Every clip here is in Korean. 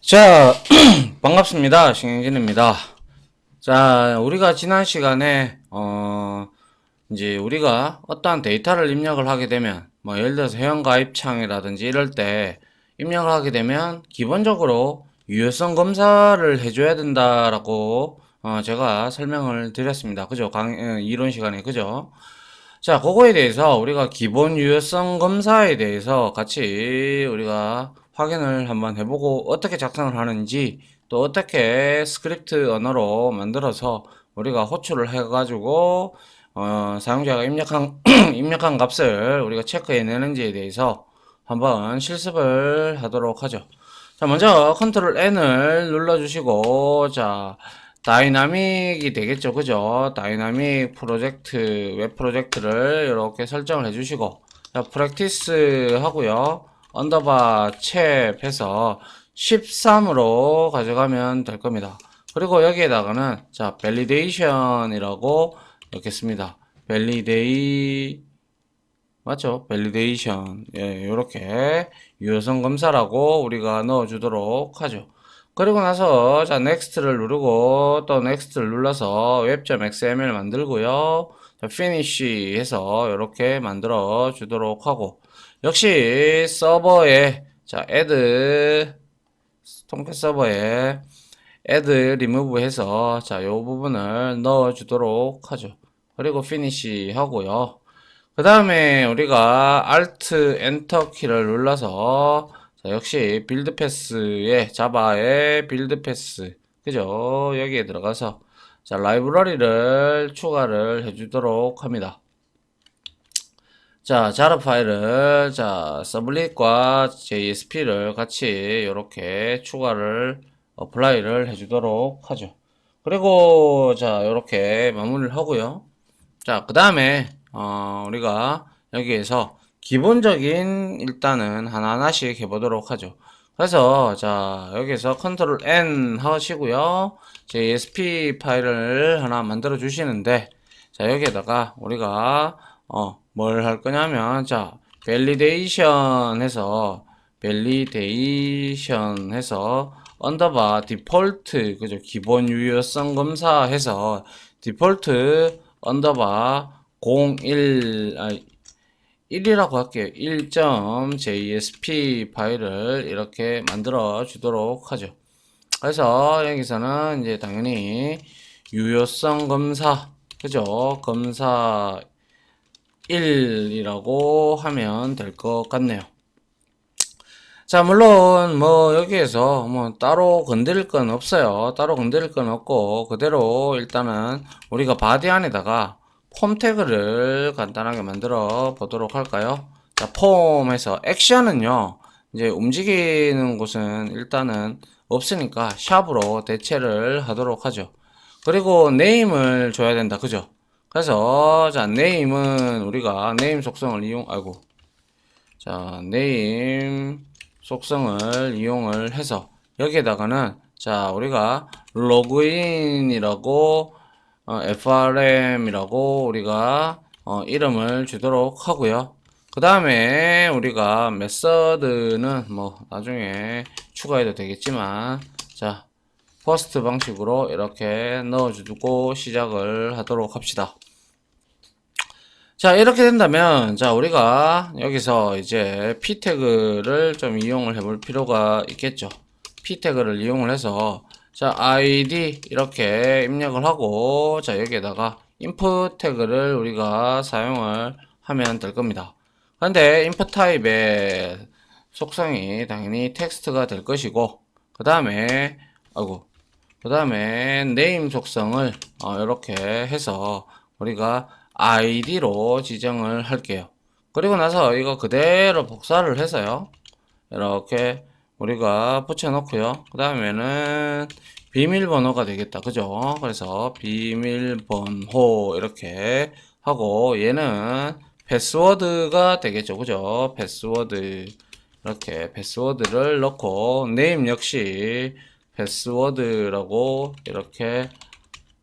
자, 반갑습니다. 신영진입니다. 자, 우리가 지난 시간에, 이제 우리가 어떠한 데이터를 입력을 하게 되면, 뭐, 예를 들어서 회원가입창이라든지 이럴 때 입력을 하게 되면, 기본적으로 유효성 검사를 해줘야 된다라고, 제가 설명을 드렸습니다. 그죠? 이론 시간에, 그죠? 자, 그거에 대해서 우리가 기본 유효성 검사에 대해서 같이 우리가 확인을 한번 해보고 어떻게 작성을 하는지 또 어떻게 스크립트 언어로 만들어서 우리가 호출을 해가지고 사용자가 입력한 입력한 값을 우리가 체크해내는지에 대해서 한번 실습을 하도록 하죠. 자, 먼저 컨트롤 N을 눌러주시고 자 다이나믹이 되겠죠. 그죠? 다이나믹 프로젝트, 웹 프로젝트를 이렇게 설정을 해주시고, 자, 프랙티스 하고요. 언더바 챕 해서 13으로 가져가면 될 겁니다. 그리고 여기에다가는, 자, 밸리데이션이라고 넣겠습니다. 맞죠? 밸리데이션. 예, 요렇게 유효성 검사라고 우리가 넣어주도록 하죠. 그리고 나서 자 넥스트를 누르고 또 넥스트를 눌러서 web.xml 만들고요. 자 finish 해서 이렇게 만들어 주도록 하고 역시 서버에 자 add 통계 서버에 add remove 해서 자 요 부분을 넣어 주도록 하죠. 그리고 finish 하고요. 그 다음에 우리가 Alt Enter 키를 눌러서 자, 역시 빌드 패스에 자바의 빌드 패스 그죠? 여기에 들어가서 자 라이브러리를 추가를 해주도록 합니다. 자 자르 파일을 자 서블릿과 JSP를 같이 이렇게 추가를 어플라이를 해주도록 하죠. 그리고 자 이렇게 마무리를 하고요. 자, 그 다음에, 우리가 여기에서 기본적인 일단은 하나하나씩 해보도록 하죠. 그래서, 자, 여기서 컨트롤 N 하시고요. JSP 파일을 하나 만들어 주시는데, 자, 여기에다가 우리가, 뭘 할 거냐면, 자, 밸리데이션 해서, 언더바 디폴트, 그죠? 기본 유효성 검사 해서, 디폴트, 언더바 01 1이라고 할게요. 1.jsp 파일을 이렇게 만들어 주도록 하죠. 그래서 여기서는 이제 당연히 유효성 검사 그죠? 검사 1이라고 하면 될 것 같네요. 자, 물론, 여기에서, 따로 건드릴 건 없어요. 따로 건드릴 건 없고, 그대로 일단은 우리가 바디 안에다가 폼 태그를 간단하게 만들어 보도록 할까요? 자, 폼에서 액션은요, 이제 움직이는 곳은 일단은 없으니까 샵으로 대체를 하도록 하죠. 그리고 네임을 줘야 된다. 그죠? 그래서, 자, 네임은 우리가 네임 속성을 자, 네임, 속성을 이용을 해서 여기에다가는 자 우리가 로그인이라고 frm이라고 우리가 이름을 주도록 하고요. 그 다음에 우리가 메서드는 뭐 나중에 추가해도 되겠지만 자 퍼스트 방식으로 이렇게 넣어주고 시작을 하도록 합시다. 자, 이렇게 된다면, 자, 우리가 여기서 이제 p 태그를 좀 이용을 해볼 필요가 있겠죠. p 태그를 이용을 해서, 자, id 이렇게 입력을 하고, 자, 여기에다가 input 태그를 우리가 사용을 하면 될 겁니다. 근데 input 타입의 속성이 당연히 텍스트가 될 것이고, 그 다음에, 그 다음에 name 속성을 이렇게 해서 우리가 id로 지정을 할게요. 그리고 나서 이거 그대로 복사를 해서요. 이렇게 우리가 붙여 놓고요. 그 다음에는 비밀번호가 되겠다. 그죠? 그래서 비밀번호 이렇게 하고 얘는 패스워드가 되겠죠. 그죠? 패스워드 이렇게 패스워드를 넣고 네임 역시 패스워드라고 이렇게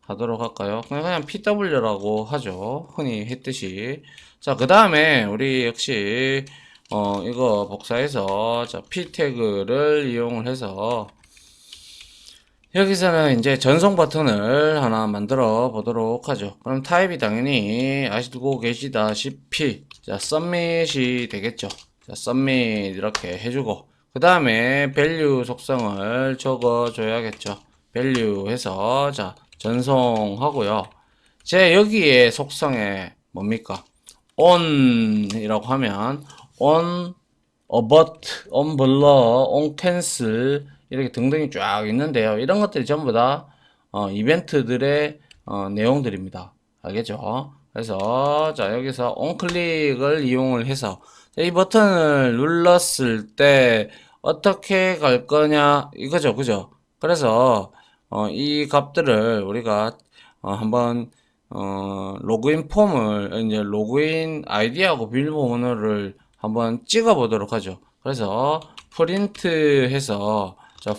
하도록 할까요? 그냥 PW라고 하죠. 흔히 했듯이. 자, 그 다음에 우리 역시 이거 복사해서 자, P 태그를 이용을 해서 여기서는 이제 전송 버튼을 하나 만들어 보도록 하죠. 그럼 타입이 당연히 아시고 계시다시피 자, submit이 되겠죠. 자, submit 이렇게 해주고 그 다음에 value 속성을 적어 줘야겠죠. value 해서 자, 전송하고요. 제 여기에 속성에 뭡니까? on 이라고 하면 on abort, on blur, on cancel 이렇게 등등이 쫙 있는데요. 이런 것들이 전부 다 이벤트들의 내용들입니다. 알겠죠? 그래서 자 여기서 on 클릭을 이용을 해서 이 버튼을 눌렀을 때 어떻게 갈 거냐 이거죠, 그죠? 그래서 이 값들을 우리가 한번 로그인 폼을 이제 로그인 아이디하고 비밀번호를 한번 찍어 보도록 하죠. 그래서 프린트 해서 자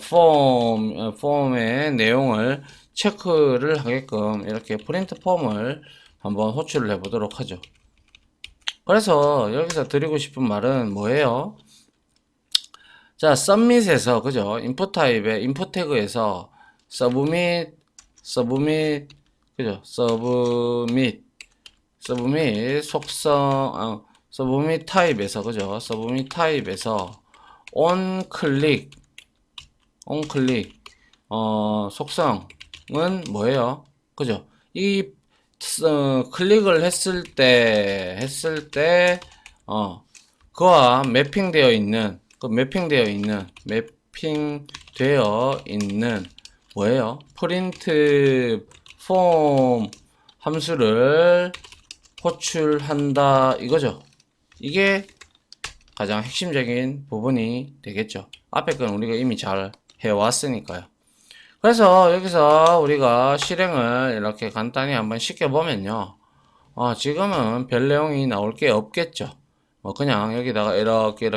폼의 내용을 체크를 하게끔 이렇게 프린트 폼을 한번 호출을 해 보도록 하죠. 그래서 여기서 드리고 싶은 말은 뭐예요? 자, submit에서 그죠? input 타입의 input 태그에서 submit 그죠? submit 속성 submit 타입에서 그죠? submit 타입에서 on 클릭 속성은 뭐예요? 그죠? 이 클릭을 했을 때 그와 매핑되어 있는 뭐예요? 프린트 폼 함수를 호출한다 이거죠. 이게 가장 핵심적인 부분이 되겠죠. 앞에 건 우리가 이미 잘 해왔으니까요. 그래서 여기서 우리가 실행을 이렇게 간단히 한번 시켜보면요. 지금은 별 내용이 나올 게 없겠죠. 그냥 여기다가 이렇게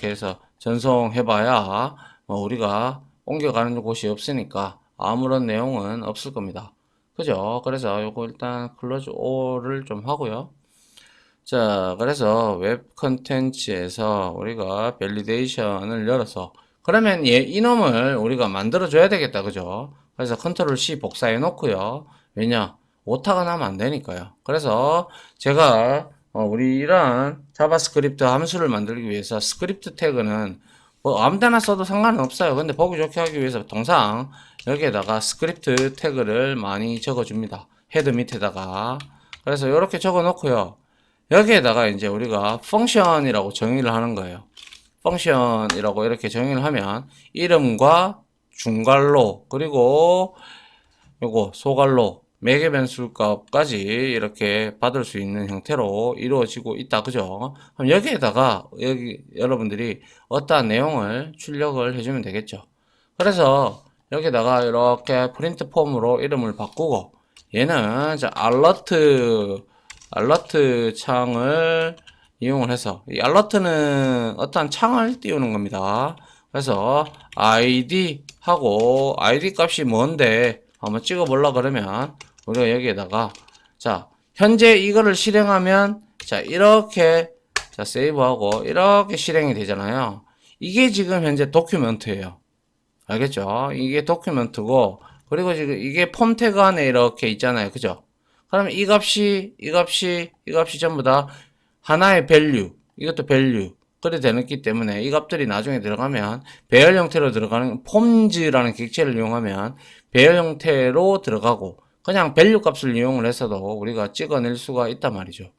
해서 전송해봐야 우리가 옮겨가는 곳이 없으니까 아무런 내용은 없을 겁니다. 그죠? 그래서 요거 일단 클로즈 all을 좀 하고요. 자, 그래서 웹 컨텐츠에서 우리가 밸리데이션을 열어서 그러면 이놈을 우리가 만들어 줘야 되겠다. 그죠? 그래서 컨트롤 C 복사해 놓고요. 왜냐? 오타가 나면 안 되니까요. 그래서 제가 우리 이런 자바스크립트 함수를 만들기 위해서 스크립트 태그는 뭐 아무데나 써도 상관은 없어요. 근데 보기 좋게 하기 위해서 통상 여기에다가 스크립트 태그를 많이 적어 줍니다. 헤드 밑에다가. 그래서 이렇게 적어 놓고요. 여기에다가 이제 우리가 펑션이라고 정의를 하는 거예요. 펑션이라고 이렇게 정의를 하면 이름과 중괄호 그리고 요거 소괄호 매개 변수 값까지 이렇게 받을 수 있는 형태로 이루어지고 있다. 그죠? 그럼 여기에다가 여기 여러분들이 어떠한 내용을 출력을 해주면 되겠죠. 그래서 여기다가 이렇게 프린트 폼으로 이름을 바꾸고 얘는 자 알러트 창을 이용을 해서 이 알러트는 어떠한 창을 띄우는 겁니다. 그래서 id 하고 id 값이 뭔데 한번 찍어 보려 그러면 우리가 여기에다가 자 현재 이거를 실행하면 자 이렇게 자 세이브하고 이렇게 실행이 되잖아요. 이게 지금 현재 도큐멘트예요. 알겠죠? 이게 도큐멘트고 그리고 지금 이게 폼 태그 안에 이렇게 있잖아요. 그죠? 그러면 이 값이 전부 다 하나의 value, 이것도 value 그래 되기 때문에 이 값들이 나중에 들어가면 배열 형태로 들어가는 폼즈라는 객체를 이용하면 배열 형태로 들어가고 그냥 value 값을 이용을 해서도 우리가 찍어낼 수가 있단 말이죠.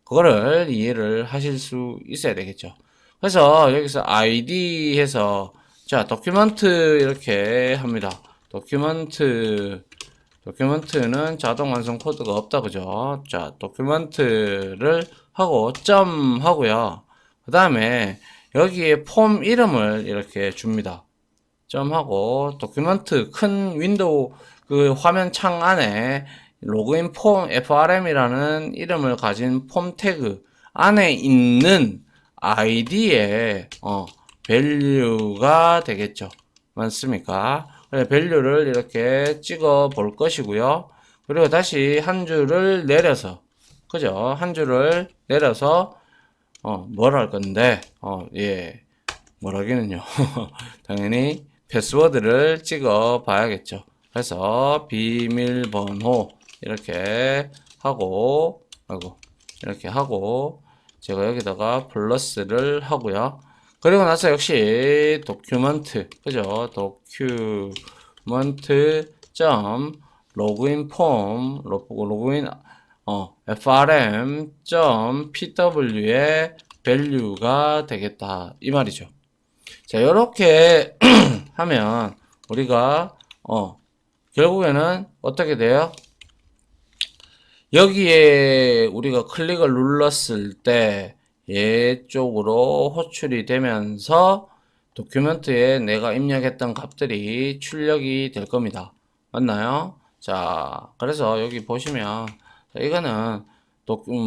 그거를 이해를 하실 수 있어야 되겠죠. 그래서 여기서 id 해서 자 도큐먼트 이렇게 합니다. 도큐먼트는 자동 완성 코드가 없다 그죠? 자 도큐먼트를 하고 점 하고요. 그 다음에 여기에 폼 이름을 이렇게 줍니다. 점 하고 도큐먼트 큰 윈도우 그 화면 창 안에 로그인 폼 frm이라는 이름을 가진 폼 태그 안에 있는 id의 value가 되겠죠. 맞습니까? value를 이렇게 찍어 볼 것이고요. 그리고 다시 한 줄을 내려서 그죠? 한 줄을 내려서 뭘 할 건데 예 뭐라기는요. 당연히 패스워드를 찍어 봐야겠죠. 그래서 비밀번호 이렇게 하고, 아이고, 이렇게 하고, 제가 여기다가 플러스를 하고요. 그리고 나서 역시 도큐먼트, 그죠? 도큐먼트 점 로그인 폼, 로그인 frm 점 pw의 value가 되겠다 이 말이죠. 자, 이렇게 하면 우리가 결국에는 어떻게 돼요? 여기에 우리가 클릭을 눌렀을 때 얘 쪽으로 호출이 되면서 도큐멘트에 내가 입력했던 값들이 출력이 될 겁니다. 맞나요? 자, 그래서 여기 보시면 자, 이거는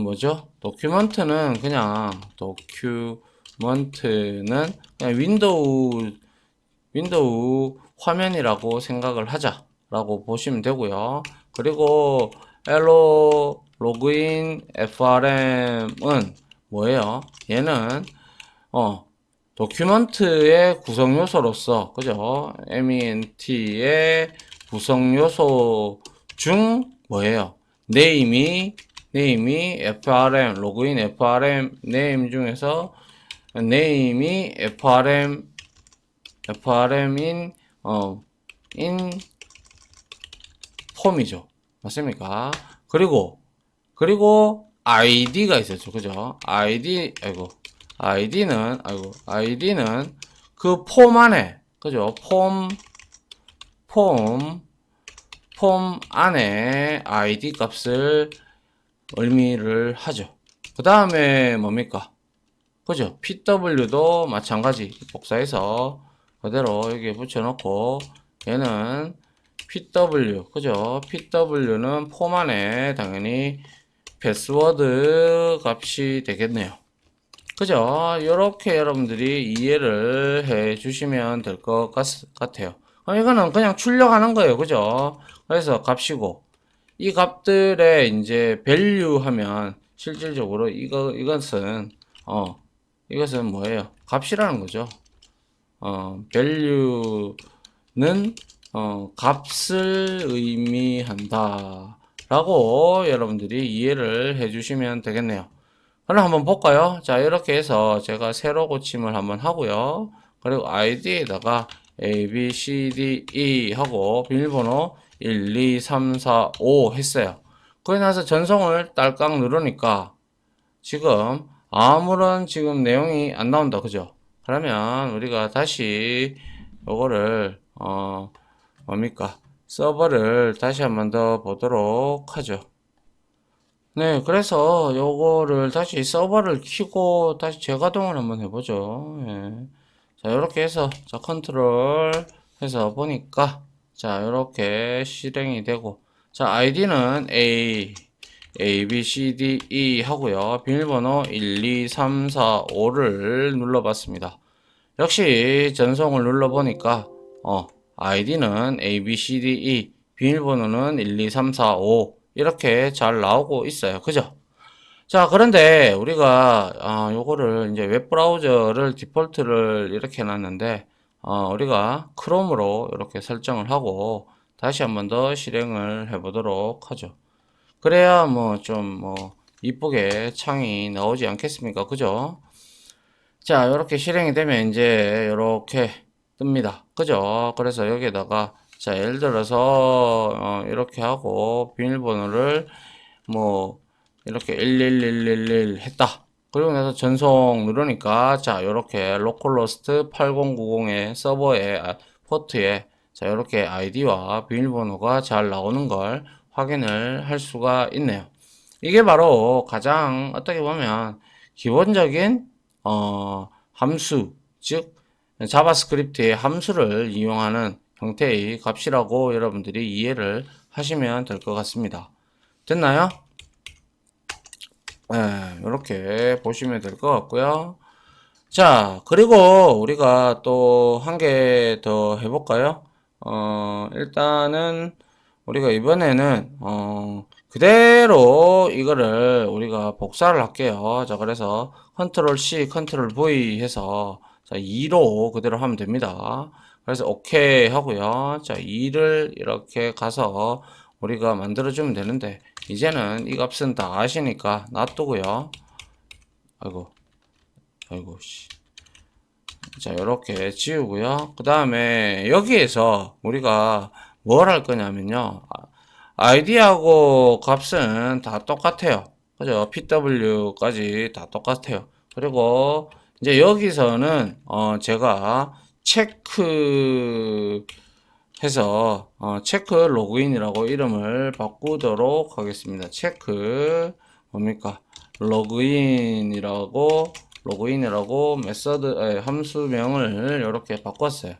뭐죠? 도큐멘트는 그냥 그냥 윈도우 화면이라고 생각을 하자라고 보시면 되고요. 그리고 hello 로그인 frm은 뭐예요? 얘는 도큐먼트의 구성 요소로서 그죠? ment의 구성 요소 중 뭐예요? 네임이 frm 로그인 frm 네임 중에서 네임이 frm인 인 폼이죠. 맞습니까? 그리고 id가 있었죠. 그죠? id는 그 폼 안에 그죠? 폼 안에 id 값을 의미를 하죠. 그 다음에 뭡니까? 그죠? pw도 마찬가지 복사해서 그대로 여기에 붙여놓고 얘는 pw 그죠? pw는 폼 안에 당연히 패스워드 값이 되겠네요. 그죠? 이렇게 여러분들이 이해를 해 주시면 될 것 같아요. 이거는 그냥 출력하는 거예요. 그죠? 그래서 값이고 이 값들의 이제 value 하면 실질적으로 이것은 뭐예요? 값이라는 거죠. value는 값을 의미한다 라고 여러분들이 이해를 해 주시면 되겠네요. 그럼 한번 볼까요? 자, 이렇게 해서 제가 세로 고침을 한번 하고요. 그리고 id에다가 a, b, c, d, e 하고 비밀번호 1, 2, 3, 4, 5 했어요. 그러고 나서 전송을 딸깍 누르니까 지금 아무런 지금 내용이 안 나온다. 그죠? 그러면 우리가 다시 요거를 뭡니까? 서버를 다시 한번 더 보도록 하죠. 네, 그래서 요거를 다시 서버를 키고 다시 재가동을 한번 해보죠. 예. 자, 이렇게 해서 자 컨트롤 해서 보니까 자 이렇게 실행이 되고 자 id는 A, B, C, D, E 하고요. 비밀번호 1, 2, 3, 4, 5를 눌러봤습니다. 역시 전송을 눌러보니까 id는 A, B, C, D, E 비밀번호는 1, 2, 3, 4, 5 이렇게 잘 나오고 있어요. 그죠? 자, 그런데 우리가 요거를 이제 웹브라우저를 디폴트를 이렇게 해놨는데 우리가 크롬으로 이렇게 설정을 하고 다시 한번 더 실행을 해 보도록 하죠. 그래야 뭐 좀 이쁘게 창이 나오지 않겠습니까? 그죠? 자, 이렇게 실행이 되면 이제 이렇게 뜹니다. 그죠? 그래서 여기에다가 자, 예를 들어서 이렇게 하고 비밀번호를 뭐 이렇게 11111 했다. 그리고 나서 전송 누르니까 자, 이렇게 로컬호스트 8090의 서버에 포트에 자, 이렇게 아이디와 비밀번호가 잘 나오는 걸 확인을 할 수가 있네요. 이게 바로 가장 어떻게 보면 기본적인 함수, 즉 자바스크립트의 함수를 이용하는 형태의 값이라고 여러분들이 이해를 하시면 될 것 같습니다. 됐나요? 네, 이렇게 보시면 될 것 같고요. 자, 그리고 우리가 또 한 개 더 해볼까요? 일단은 우리가 이번에는 그대로 이거를 우리가 복사를 할게요. 자, 그래서 컨트롤 C, 컨트롤 V 해서 자, 2로 그대로 하면 됩니다. 그래서 오케이 하고요. 자, 2를 이렇게 가서 우리가 만들어주면 되는데, 이제는 이 값은 다 아시니까 놔두고요. 아이고, 아이고, 씨. 자, 이렇게 지우고요. 그 다음에 여기에서 우리가 뭘 할 거냐면요. 아이디하고 값은 다 똑같아요. 그죠? PW까지 다 똑같아요. 그리고 이제 여기서는 제가 체크 해서 체크 로그인이라고 이름을 바꾸도록 하겠습니다. 체크 뭡니까? 로그인이라고 메서드 함수명을 이렇게 바꿨어요.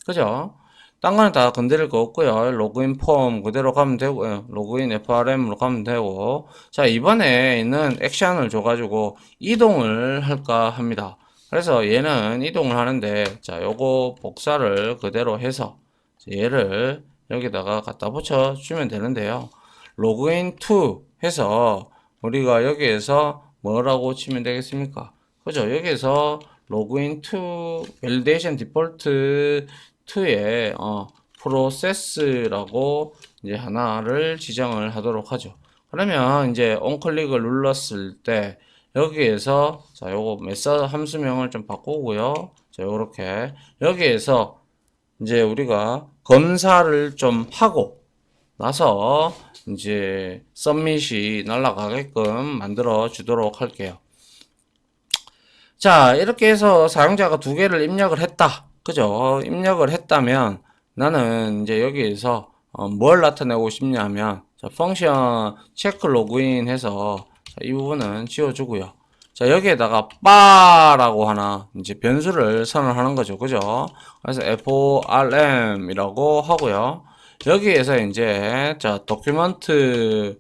그죠? 딴 거는 다 건드릴 거 없고요. 로그인 폼 그대로 가면 되고요. 로그인 FRM으로 가면 되고. 자, 이번에 있는 액션을 줘가지고 이동을 할까 합니다. 그래서 얘는 이동을 하는데, 자, 요거 복사를 그대로 해서 얘를 여기다가 갖다 붙여 주면 되는데요. 로그인 to 해서 우리가 여기에서 뭐라고 치면 되겠습니까? 그죠? 여기에서 로그인 to validation default to에 process라고 이제 하나를 지정을 하도록 하죠. 그러면 이제 on클릭을 눌렀을 때 여기에서 자, 요거 메서드 함수명을 좀 바꾸고요. 자, 요렇게 여기에서 이제 우리가 검사를 좀 하고 나서 이제 서밋이 날아가게끔 만들어 주도록 할게요. 자, 이렇게 해서 사용자가 두 개를 입력을 했다. 그죠? 입력을 했다면 나는 이제 여기에서 뭘 나타내고 싶냐면 자, 펑션 체크 로그인 해서 이 부분은 지워주고요. 자, 여기에다가 바라고 하나 이제 변수를 선언하는 거죠. 그죠? 그래서 form 이라고 하고요. 여기에서 이제 자, 도큐먼트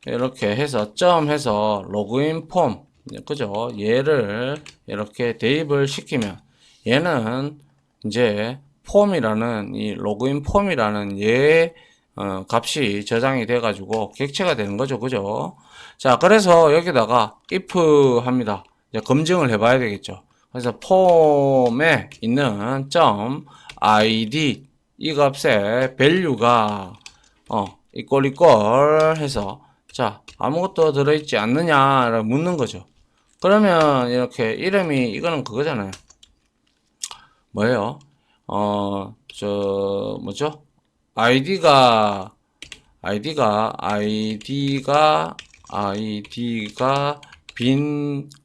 이렇게 해서 점 해서 로그인 폼 그죠? 얘를 이렇게 대입을 시키면 얘는 이제 폼이라는 이 로그인 폼이라는 얘 값이 저장이 돼 가지고 객체가 되는 거죠. 그죠? 자, 그래서 여기다가 if 합니다. 이제 검증을 해 봐야 되겠죠. 그래서 폼에 있는 점 id 이 값의 value가 이꼴 해서 자, 아무것도 들어있지 않느냐를 묻는 거죠. 그러면 이렇게 이름이 이거는 그거잖아요. 뭐예요? 뭐죠? 아이디가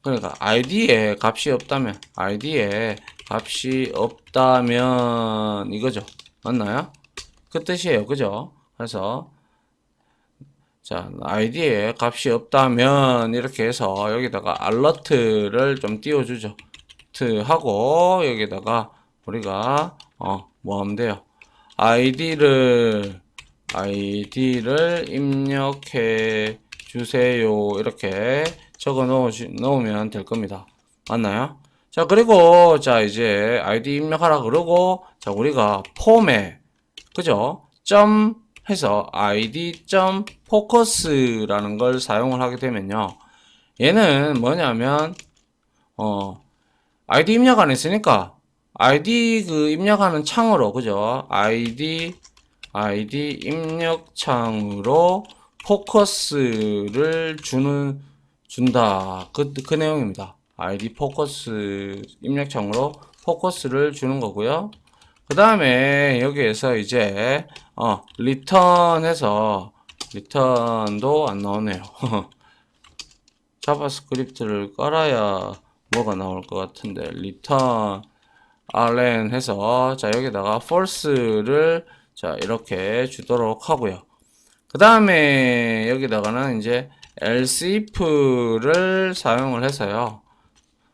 그러니까 아이디에 값이 없다면 이거죠. 맞나요? 그 뜻이에요. 그죠? 그래서 자, 아이디에 값이 없다면 이렇게 해서 여기다가 alert를 좀 띄워주죠. 하고 여기다가 우리가 뭐 하면 돼요? 아이디를 입력해 주세요. 이렇게 적어 놓으면 될 겁니다. 맞나요? 자, 그리고 자, 이제 아이디 입력하라 그러고 자, 우리가 폼에 그죠? 점 해서 id.focus라는 걸 사용을 하게 되면요. 얘는 뭐냐면 id 입력 안 했으니까 id 그 입력하는 창으로 그죠? id 입력 창으로 포커스를 준다. 그 내용입니다. id 포커스 입력 창으로 포커스를 주는 거고요. 그 다음에 여기에서 이제 return 해서 return도 안 나오네요. 자바스크립트를 깔아야 뭐가 나올 것 같은데 return rn 해서 자 여기다가 false를 자 이렇게 주도록 하고요. 그 다음에 여기다가는 이제 else if를 사용을 해서요.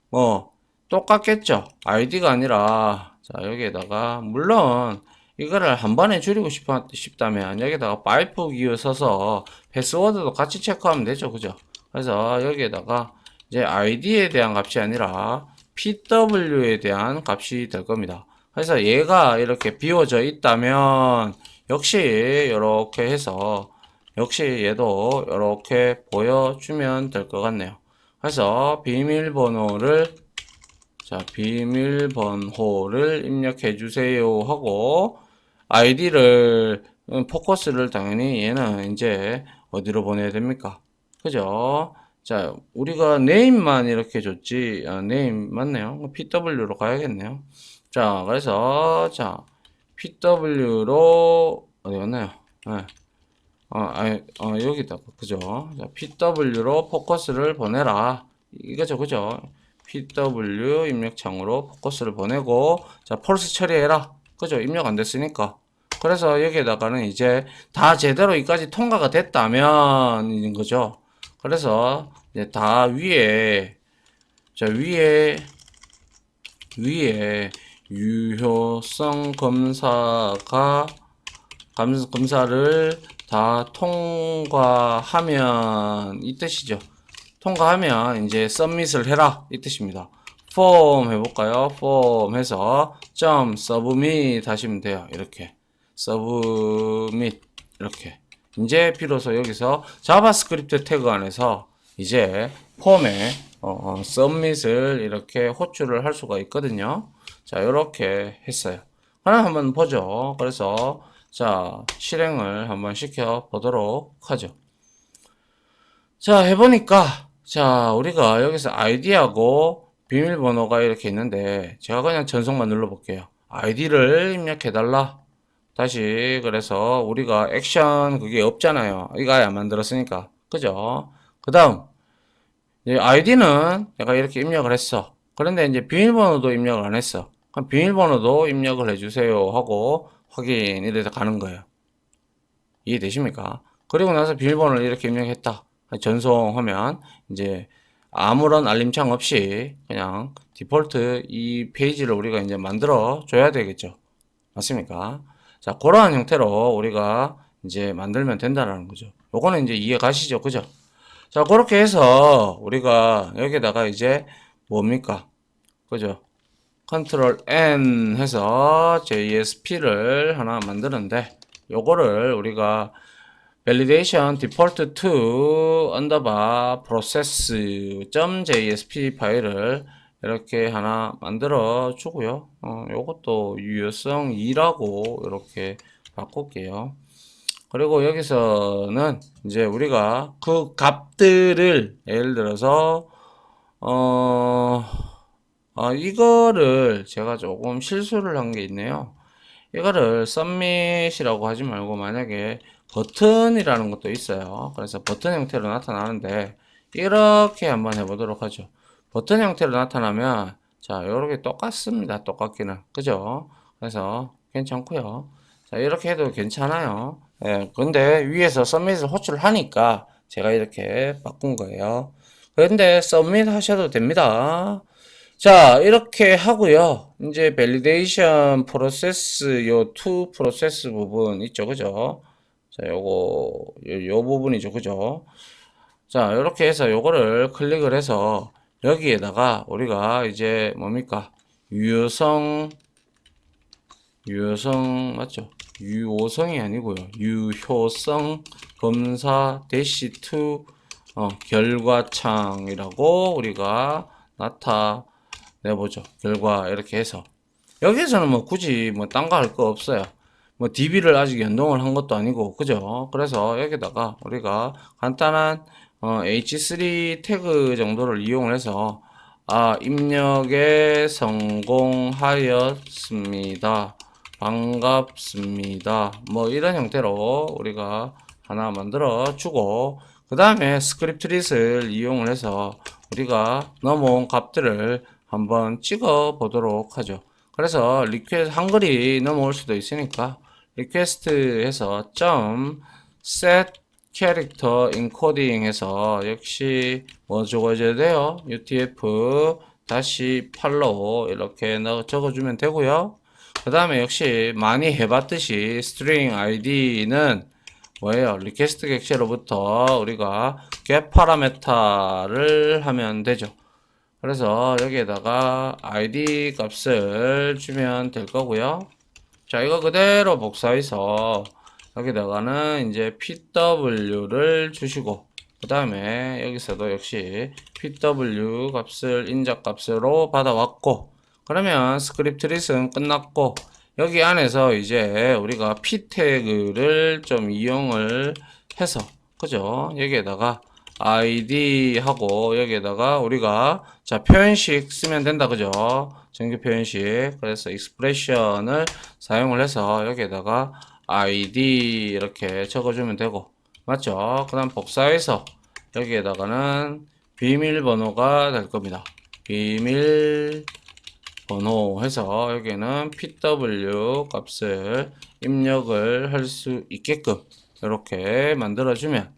뭐 똑같겠죠. id가 아니라 자 여기에다가 물론 이거를 한 번에 줄이고 싶다면 여기다가 파이프 기호 써서 패스워드도 같이 체크하면 되죠. 그죠? 그래서 여기에다가 이제 id에 대한 값이 아니라 pw에 대한 값이 될 겁니다. 그래서 얘가 이렇게 비워져 있다면 역시 이렇게 해서 역시 얘도 이렇게 보여주면 될 것 같네요. 그래서 비밀번호를 자, 비밀번호를 입력해 주세요 하고 아이디를 포커스를 당연히 얘는 이제 어디로 보내야 됩니까? 그죠? 자, 우리가 네임만 이렇게 줬지. 네임 맞네요. PW로 가야겠네요. 자, 그래서 자, PW로 어디 갔나요? 네. 여기다 그죠? 자, PW로 포커스를 보내라. 이거죠, 그죠? PW 입력창으로 포커스를 보내고, 자, 펄스 처리해라. 그죠? 입력 안 됐으니까. 그래서 여기에다가는 이제 다 제대로 이까지 통과가 됐다면, 거죠. 그래서 이제 다 위에, 자, 위에 유효성 검사를 다 통과하면 이 뜻이죠. 통과하면 이제 서밋을 해라 이 뜻입니다. 폼 해볼까요? 폼 해서 점 서브밋 하시면 돼요. 이렇게 서브밋 이렇게 이제 비로소 여기서 자바스크립트 태그 안에서 이제 폼에 서밋을 이렇게 호출을 할 수가 있거든요. 자, 이렇게 했어요. 하나 한번 보죠. 그래서 자, 실행을 한번 시켜 보도록 하죠. 자, 해보니까 자, 우리가 여기서 아이디하고 비밀번호가 이렇게 있는데 제가 그냥 전송만 눌러볼게요. 아이디를 입력해달라. 다시 그래서 우리가 액션 그게 없잖아요. 이거 아예 안 만들었으니까. 그죠? 그 다음 아이디는 내가 이렇게 입력을 했어. 그런데 이제 비밀번호도 입력을 안 했어. 그럼 비밀번호도 입력을 해주세요 하고 확인 이래서 가는 거예요. 이해되십니까? 그리고 나서 비밀번호를 이렇게 입력했다. 전송하면 이제 아무런 알림창 없이 그냥 디폴트 이 페이지를 우리가 이제 만들어 줘야 되겠죠. 맞습니까? 자, 그러한 형태로 우리가 이제 만들면 된다는 거죠. 요거는 이제 이해 가시죠? 그죠? 자, 그렇게 해서 우리가 여기다가 이제 뭡니까? 그죠? 컨트롤 N 해서 JSP를 하나 만드는데 요거를 우리가 validation default to underbar process.jsp 파일을 이렇게 하나 만들어 주고요. 요것도 유효성 2라고 이렇게 바꿀게요. 그리고 여기서는 이제 우리가 그 값들을 예를 들어서 이거를 제가 조금 실수를 한 게 있네요. 이거를 submit이라고 하지 말고 만약에 버튼이라는 것도 있어요. 그래서 버튼 형태로 나타나는데 이렇게 한번 해보도록 하죠. 버튼 형태로 나타나면 자, 요렇게 똑같습니다. 똑같기는 그죠? 그래서 괜찮고요. 자, 이렇게 해도 괜찮아요. 예, 근데 위에서 서밋을 호출을 하니까 제가 이렇게 바꾼 거예요. 그런데 서밋 하셔도 됩니다. 자, 이렇게 하고요. 이제 밸리데이션 프로세스 요 투 프로세스 부분 있죠. 그죠? 자, 요 부분이죠. 그죠? 자, 이렇게 해서 요거를 클릭을 해서 여기에다가 우리가 이제 뭡니까? 유효성 맞죠? 유효성이 아니고요. 유효성 검사 대시 투 결과창이라고 우리가 나타내보죠. 결과 이렇게 해서 여기에서는 뭐 굳이 뭐 딴 거 할 거 없어요. 뭐 DB를 아직 연동을 한 것도 아니고 그죠? 그래서 여기다가 우리가 간단한 H3 태그 정도를 이용을 해서 입력에 성공하였습니다. 반갑습니다. 뭐 이런 형태로 우리가 하나 만들어 주고 그 다음에 스크립트릿을 이용을 해서 우리가 넘어온 값들을 한번 찍어 보도록 하죠. 그래서 리퀘스트 한글이 넘어올 수도 있으니까 리퀘스트 해서 점 set 캐릭터 인코딩 해서 역시 뭐 적어줘야 돼요. UTF 다시 팔로우 이렇게 적어주면 되고요. 그 다음에 역시 많이 해봤듯이 string id는 뭐예요? 리퀘스트 객체로부터 우리가 get 파라메타를 하면 되죠. 그래서 여기에다가 id 값을 주면 될 거고요. 자, 이거 그대로 복사해서 여기다가는 이제 pw를 주시고 그 다음에 여기서도 역시 pw 값을 인적 값으로 받아왔고, 그러면 스크립트 리슨 끝났고, 여기 안에서 이제 우리가 p 태그를 좀 이용을 해서, 그죠? 여기에다가 id 하고 여기에다가 우리가 자 표현식 쓰면 된다, 그죠? 정규 표현식. 그래서 expression을 사용을 해서 여기에다가 id 이렇게 적어주면 되고, 맞죠? 그 다음 복사해서 여기에다가는 비밀번호가 될 겁니다. 비밀번호 해서 여기는 pw 값을 입력을 할 수 있게끔 이렇게 만들어주면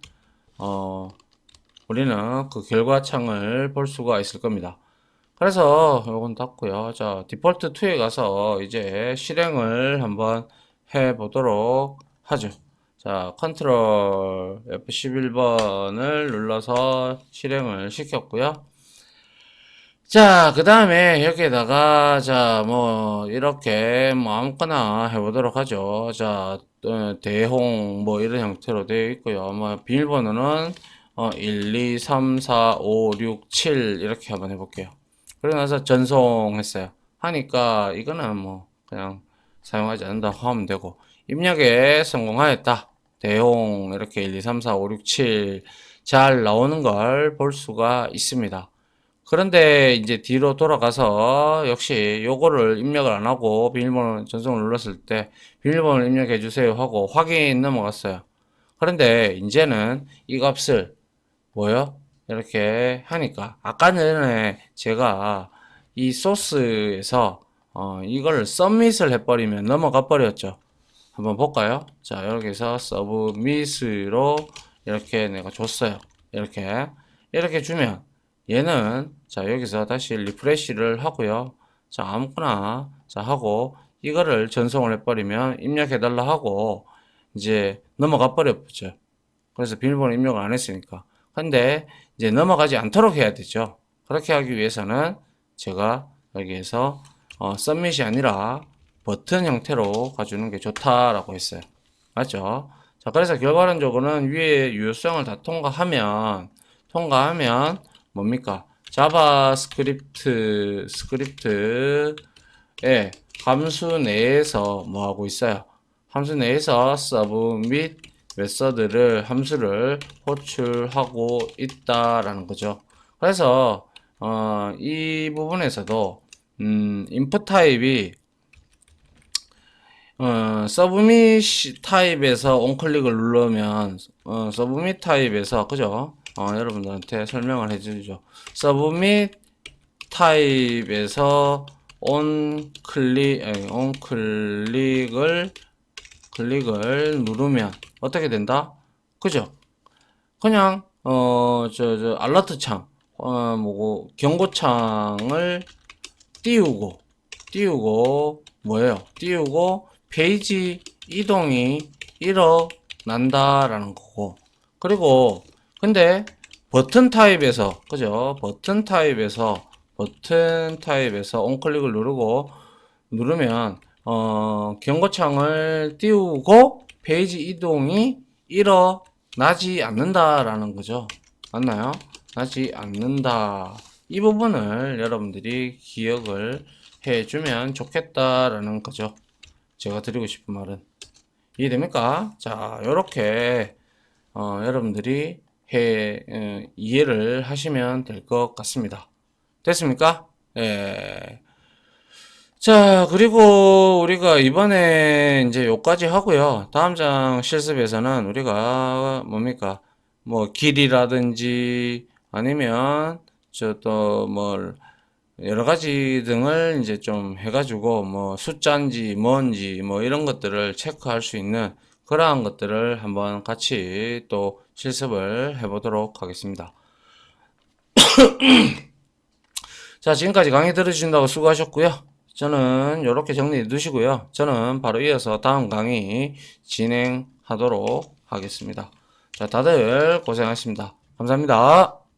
우리는 그 결과창을 볼 수가 있을 겁니다. 그래서 요건 닫고요. 자, 디폴트 2에 가서 이제 실행을 한번 해 보도록 하죠. 자, 컨트롤 F11번을 눌러서 실행을 시켰고요. 자, 그 다음에 여기에다가 자, 뭐 이렇게 뭐 아무거나 해보도록 하죠. 자, 대홍 뭐 이런 형태로 되어 있고요. 뭐 비밀번호는 1, 2, 3, 4, 5, 6, 7 이렇게 한번 해볼게요. 그러고 나서 전송했어요. 하니까 이거는 뭐 그냥 사용하지 않는다 하면 되고, 입력에 성공하였다. 대홍 이렇게 1, 2, 3, 4, 5, 6, 7 잘 나오는 걸 볼 수가 있습니다. 그런데 이제 뒤로 돌아가서 역시 요거를 입력을 안 하고 비밀번호 전송을 눌렀을 때 비밀번호를 입력해 주세요 하고 확인 넘어갔어요. 그런데 이제는 이 값을 뭐요? 이렇게 하니까 아까 전에 제가 이 소스에서 이걸 서밋을 해버리면 넘어가 버렸죠. 한번 볼까요? 자, 여기서 서브밋으로 이렇게 내가 줬어요. 이렇게 주면 얘는 자, 여기서 다시 리프레시를 하고요. 자, 아무거나 자 하고 이거를 전송을 해버리면 입력해달라 하고 이제 넘어가 버렸죠. 그래서 비밀번호 입력을 안 했으니까. 근데 이제 넘어가지 않도록 해야 되죠. 그렇게 하기 위해서는 제가 여기에서 서밋이 아니라 버튼 형태로 가주는 게 좋다라고 했어요. 맞죠? 자, 그래서 결과론적으로는 위에 유효성을 다 통과하면 뭡니까? 스크립트에 함수 내에서 뭐 하고 있어요? 함수 내에서 서브 및 메서드를 함수를 호출하고 있다라는 거죠. 그래서 이 부분에서도 input 타입이 서브밋 타입에서 on클릭을 누르면 서브밋 타입에서 그죠? 여러분들한테 설명을 해주죠. 서브밋 타입에서 클릭을 누르면 어떻게 된다? 그죠? 그냥 알러트 창 뭐고 경고창을 띄우고 뭐예요? 띄우고 페이지 이동이 일어난다라는 거고, 그리고 근데 버튼 타입에서 그죠? 버튼 타입에서 on클릭을 누르면 경고창을 띄우고 페이지 이동이 일어나지 않는다라는 거죠. 맞나요? 나지 않는다. 이 부분을 여러분들이 기억을 해주면 좋겠다라는 거죠. 제가 드리고 싶은 말은 이해됩니까? 자, 요렇게 여러분들이 이해를 하시면 될 것 같습니다. 됐습니까? 예. 자, 그리고 우리가 이번에 이제 요까지 하고요. 다음 장 실습에서는 우리가 뭡니까? 뭐 길이라든지 아니면 저 또 뭐 여러 가지 등을 이제 좀 해가지고 뭐 숫자인지 뭔지 뭐 이런 것들을 체크할 수 있는 그러한 것들을 한번 같이 또 실습을 해보도록 하겠습니다. 자, 지금까지 강의 들어주신다고 수고하셨고요. 저는 이렇게 정리해 두시고요. 저는 바로 이어서 다음 강의 진행하도록 하겠습니다. 자, 다들 고생하셨습니다. 감사합니다.